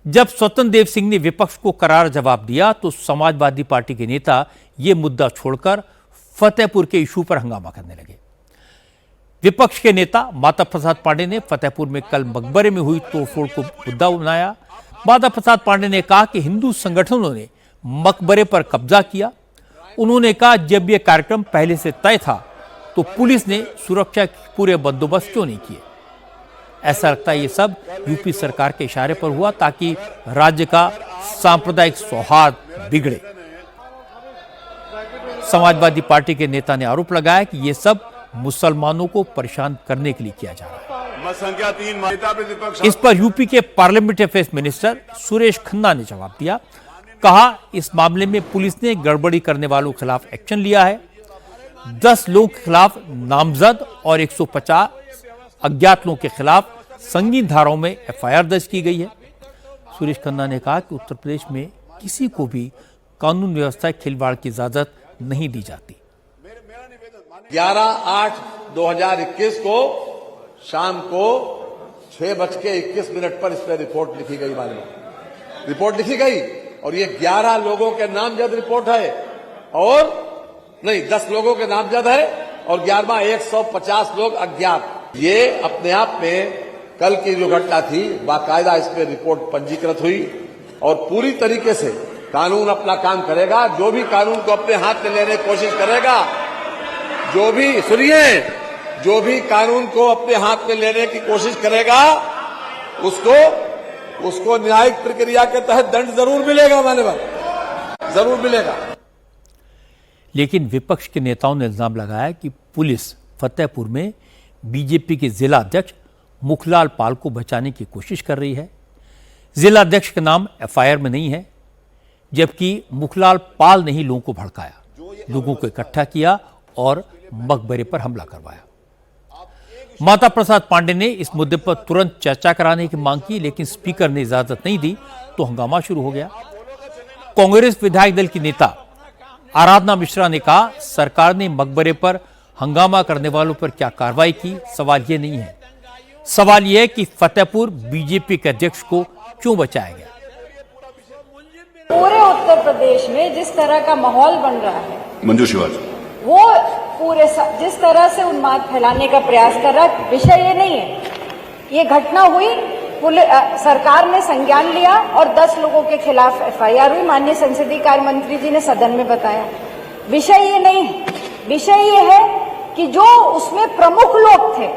जब स्वतंत्र देव सिंह ने विपक्ष को करारा जवाब दिया तो समाजवादी पार्टी के नेता ये मुद्दा छोड़कर फतेहपुर के इशू पर हंगामा करने लगे। विपक्ष के नेता माता प्रसाद पांडे ने फतेहपुर में कल मकबरे में हुई तोड़फोड़ को मुद्दा बनाया। माता प्रसाद पांडे ने कहा कि हिंदू संगठनों ने मकबरे पर कब्जा किया। उन्होंने कहा जब यह कार्यक्रम पहले से तय था तो पुलिस ने सुरक्षा के पूरे बंदोबस्त क्यों नहीं किए। ऐसा लगता है ये सब यूपी सरकार के इशारे पर हुआ ताकि राज्य का सांप्रदायिक सौहार्द बिगड़े। समाजवादी पार्टी के नेता ने आरोप लगाया कि ये सब मुसलमानों को परेशान करने के लिए किया जा रहा है। इस पर यूपी के parliamentary affairs minister Suresh Khanna ने जवाब दिया। कहा इस मामले में पुलिस ने गड़बड़ी करने वालों के खिलाफ एक्शन लिया है। 10 लोगों के खिलाफ नामजद और 150 अज्ञात लोगों के खिलाफ संगीन धाराओं में एफआईआर दर्ज की गई है। सुरेश खन्ना ने कहा कि उत्तर प्रदेश में किसी को भी कानून व्यवस्था खिलवाड़ की इजाजत नहीं दी जाती। 11/8/2021 को शाम को 6:21 पर इस पर रिपोर्ट लिखी गई। रिपोर्ट लिखी गई और ये 11 लोगों के नामजद रिपोर्ट है और नहीं 10 लोगों के नामजद है और 11वां 150 लोग अज्ञात। ये अपने आप में कल की जो घटना थी बाकायदा इस पर रिपोर्ट पंजीकृत हुई और पूरी तरीके से कानून अपना काम करेगा। जो भी कानून को अपने हाथ में लेने की कोशिश करेगा, जो भी कानून को अपने हाथ में लेने की कोशिश करेगा उसको न्यायिक प्रक्रिया के तहत दंड जरूर मिलेगा। मान्यवर जरूर मिलेगा। लेकिन विपक्ष के नेताओं ने इल्जाम लगाया कि पुलिस फतेहपुर में बीजेपी के जिला अध्यक्ष मुखलाल पाल को बचाने की कोशिश कर रही है। जिला अध्यक्ष का नाम एफआईआर में नहीं है, जबकि मुखलाल पाल ने ही लोगों को भड़काया, लोगों को इकट्ठा किया और मकबरे पर हमला करवाया। माता प्रसाद पांडे ने इस मुद्दे पर तुरंत चर्चा कराने की मांग की, लेकिन स्पीकर ने इजाजत नहीं दी तो हंगामा शुरू हो गया। कांग्रेस विधायक दल की नेता आराधना मिश्रा ने कहा सरकार ने मकबरे पर हंगामा करने वालों पर क्या कार्रवाई की। सवाल यह नहीं है, सवाल यह है कि फतेहपुर बीजेपी के अध्यक्ष को क्यों बचाया गया। पूरे उत्तर प्रदेश में जिस तरह का माहौल बन रहा है, मंजू शिवाजी वो पूरे जिस तरह से उन्माद फैलाने का प्रयास कर रहा है, विषय ये नहीं है। ये घटना हुई, सरकार ने संज्ञान लिया और 10 लोगों के खिलाफ एफआईआर हुई। माननीय संसदीय कार्य मंत्री जी ने सदन में बताया। विषय ये नहीं है, विषय ये है कि जो उसमें प्रमुख लोग थे,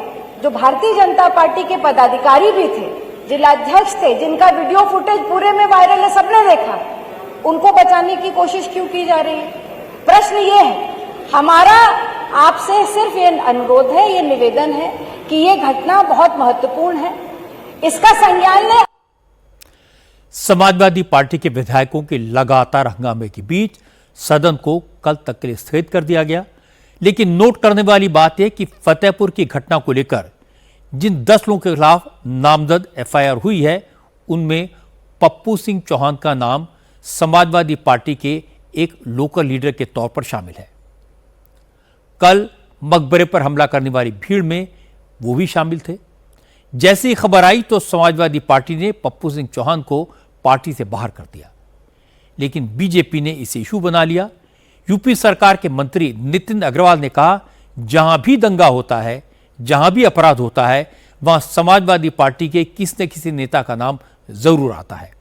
जो भारतीय जनता पार्टी के पदाधिकारी भी थे, जिलाध्यक्ष थे, जिनका वीडियो फुटेज पूरे में वायरल है, सबने देखा, उनको बचाने की कोशिश क्यों की जा रही है। प्रश्न ये है, हमारा आपसे सिर्फ ये अनुरोध है, ये निवेदन है कि ये घटना बहुत महत्वपूर्ण है, इसका संज्ञान लें। समाजवादी पार्टी के विधायकों के लगातार हंगामे के बीच सदन को कल तक के लिए स्थगित कर दिया गया। लेकिन नोट करने वाली बात यह कि फतेहपुर की घटना को लेकर जिन 10 लोगों के खिलाफ नामजद एफआईआर हुई है, उनमें पप्पू सिंह चौहान का नाम समाजवादी पार्टी के एक लोकल लीडर के तौर पर शामिल है। कल मकबरे पर हमला करने वाली भीड़ में वो भी शामिल थे। जैसे ही खबर आई तो समाजवादी पार्टी ने पप्पू सिंह चौहान को पार्टी से बाहर कर दिया, लेकिन बीजेपी ने इसे इशू बना लिया। यूपी सरकार के मंत्री नितिन अग्रवाल ने कहा जहां भी दंगा होता है, जहां भी अपराध होता है, वहां समाजवादी पार्टी के किसी न किसी नेता का नाम जरूर आता है।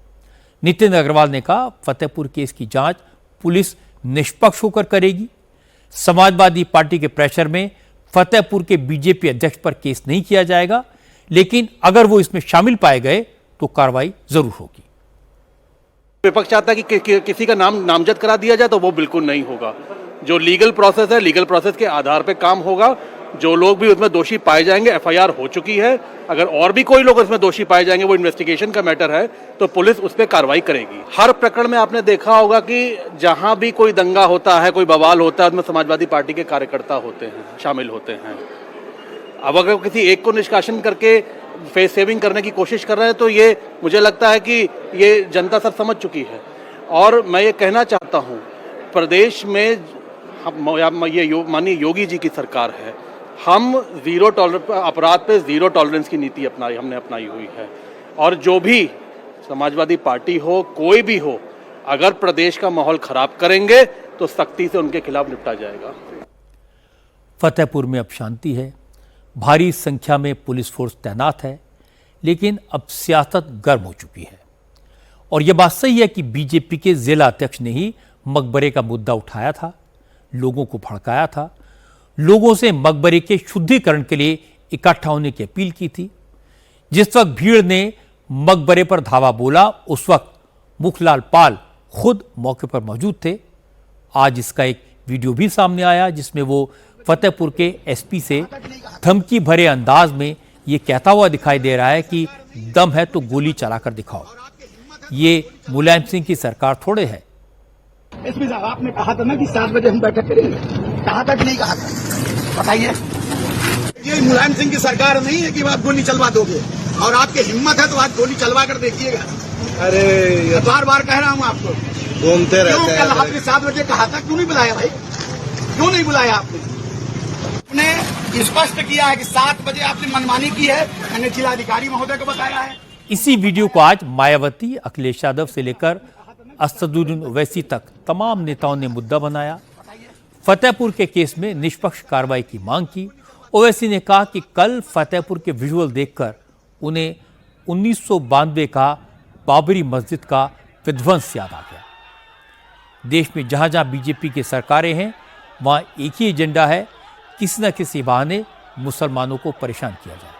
नितिन अग्रवाल ने कहा फतेहपुर केस की जांच पुलिस निष्पक्ष होकर करेगी। समाजवादी पार्टी के प्रेशर में फतेहपुर के बीजेपी अध्यक्ष पर केस नहीं किया जाएगा, लेकिन अगर वो इसमें शामिल पाए गए तो कार्रवाई जरूर होगी। विपक्ष चाहता है कि किसी का नाम नामजद करा दिया जाए, तो वो बिल्कुल नहीं होगा। जो लीगल प्रोसेस है, लीगल प्रोसेस के आधार पे काम होगा। जो लोग भी उसमें दोषी पाए जाएंगे, एफआईआर हो चुकी है, अगर और भी कोई लोग उसमें दोषी पाए जाएंगे, वो इन्वेस्टिगेशन का मैटर है, तो पुलिस उस पर कार्रवाई करेगी। हर प्रकरण में आपने देखा होगा कि जहां भी कोई दंगा होता है, कोई बवाल होता है, उसमें समाजवादी पार्टी के कार्यकर्ता होते हैं, शामिल होते हैं। अब अगर किसी एक को निष्कासन करके फेस सेविंग करने की कोशिश कर रहे हैं, तो ये मुझे लगता है कि ये जनता सब समझ चुकी है। और मैं ये कहना चाहता हूँ, प्रदेश में ये माननीय योगी जी की सरकार है, हम अपराध पे जीरो टॉलरेंस की नीति हमने अपनाई हुई है। और जो भी समाजवादी पार्टी हो, कोई भी हो, अगर प्रदेश का माहौल खराब करेंगे तो सख्ती से उनके खिलाफ निपटा जाएगा। फतेहपुर में अब शांति है, भारी संख्या में पुलिस फोर्स तैनात है, लेकिन अब सियासत गर्म हो चुकी है। और यह बात सही है कि बीजेपी के जिला अध्यक्ष ने ही मकबरे का मुद्दा उठाया था, लोगों को भड़काया था, लोगों से मकबरे के शुद्धिकरण के लिए इकट्ठा होने की अपील की थी। जिस वक्त भीड़ ने मकबरे पर धावा बोला, उस वक्त मुखलाल पाल खुद मौके पर मौजूद थे। आज इसका एक वीडियो भी सामने आया जिसमें वो फतेहपुर के एसपी से धमकी भरे अंदाज में ये कहता हुआ दिखाई दे रहा है कि दम है तो गोली चलाकर दिखाओ। ये मुलायम सिंह की सरकार थोड़े है। एसपी साहब, आपने कहा था ना कि 7 बजे हम बैठक करेंगे, कहा था कि नहीं कहा था? बताइए। ये मुलायम सिंह की सरकार नहीं है कि आप गोली चलवा दोगे, और आपकी हिम्मत है तो आज गोली चलवा कर देखिएगा। अरे बार बार कह रहा हूँ आपको, घूमते रहते हैं। कल आपने 7 बजे कहा था, क्यों नहीं बुलाया भाई? क्यों नहीं बुलाया आपने? आपने स्पष्ट किया है कि 7 बजे आपने मनमानी की है, मैंने जिलाधिकारी महोदय को बताया है। इसी वीडियो को आज मायावती, अखिलेश यादव से लेकर असदुद्दीन ओवैसी तक तमाम नेताओं ने मुद्दा बनाया। फतेहपुर के केस में निष्पक्ष कार्रवाई की मांग की। ओवैसी ने कहा कि कल फतेहपुर के विजुअल देखकर उन्हें 1992 का बाबरी मस्जिद का विध्वंस याद आ गया। देश में जहां जहां बीजेपी की सरकारें हैं, वहां एक ही एजेंडा है, किसी न किसी बहाने मुसलमानों को परेशान किया जाए।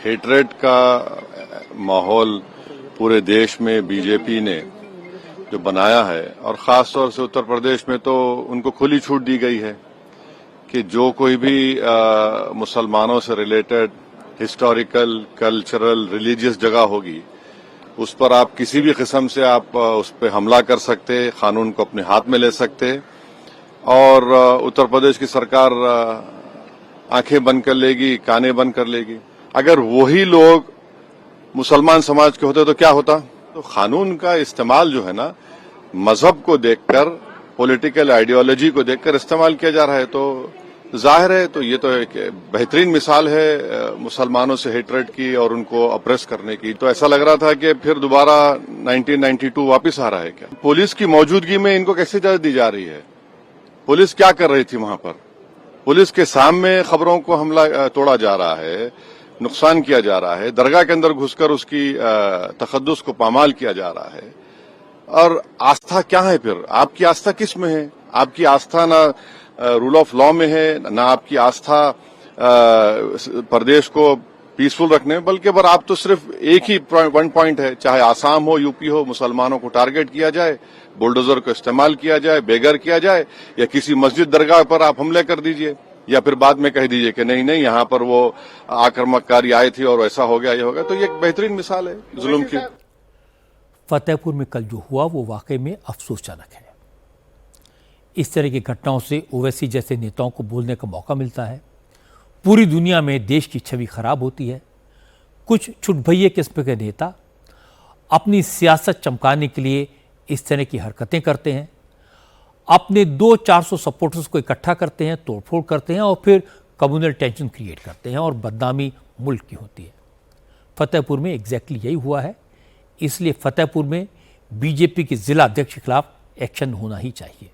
हेटरेट का माहौल पूरे देश में बीजेपी ने जो बनाया है, और खास तौर से उत्तर प्रदेश में तो उनको खुली छूट दी गई है कि जो कोई भी मुसलमानों से रिलेटेड हिस्टोरिकल, कल्चरल, रिलीजियस जगह होगी, उस पर आप किसी भी किस्म से आप उस पर हमला कर सकते, कानून को अपने हाथ में ले सकते। और उत्तर प्रदेश की सरकार आंखें बंद कर लेगी, कानें बंद कर लेगी। अगर वही लोग मुसलमान समाज के होते तो क्या होता? तो कानून का इस्तेमाल जो है ना, मजहब को देखकर, पॉलिटिकल आइडियोलॉजी को देखकर इस्तेमाल किया जा रहा है। तो जाहिर है, तो ये तो एक बेहतरीन मिसाल है मुसलमानों से हेटरेट की और उनको अप्रेस करने की। तो ऐसा लग रहा था कि फिर दोबारा 1992 वापस आ रहा है क्या? पुलिस की मौजूदगी में इनको कैसे इजाजत दी जा रही है? पुलिस क्या कर रही थी वहां पर? पुलिस के सामने खबरों को हमला तोड़ा जा रहा है, नुकसान किया जा रहा है, दरगाह के अंदर घुसकर उसकी तकद्दुस को पामाल किया जा रहा है। और आस्था क्या है फिर? आपकी आस्था किस में है? आपकी आस्था ना रूल ऑफ लॉ में है, ना आपकी आस्था प्रदेश को पीसफुल रखने में, बल्कि पर आप तो सिर्फ एक ही वन पॉइंट है, चाहे आसाम हो, यूपी हो, मुसलमानों को टारगेट किया जाए, बुलडोजर को इस्तेमाल किया जाए, बेघर किया जाए, या किसी मस्जिद दरगाह पर आप हमले कर दीजिए, या फिर बाद में कह दीजिए कि नहीं नहीं यहाँ पर वो आक्रामककारी आए थे और ऐसा हो गया, ये हो गया। तो ये एक बेहतरीन मिसाल है जुल्म की। फतेहपुर में कल जो हुआ वो वाकई में अफसोसजनक है। इस तरह की घटनाओं से ओवैसी जैसे नेताओं को बोलने का मौका मिलता है। पूरी दुनिया में देश की छवि खराब होती है। कुछ छुटभइये किस्म के नेता अपनी सियासत चमकाने के लिए इस तरह की हरकतें करते हैं, अपने 200-400 सपोर्टर्स को इकट्ठा करते हैं, तोड़फोड़ करते हैं और फिर कम्युनल टेंशन क्रिएट करते हैं और बदनामी मुल्क की होती है। फतेहपुर में एग्जैक्टली यही हुआ है। इसलिए फतेहपुर में बीजेपी के जिला अध्यक्ष के खिलाफ एक्शन होना ही चाहिए।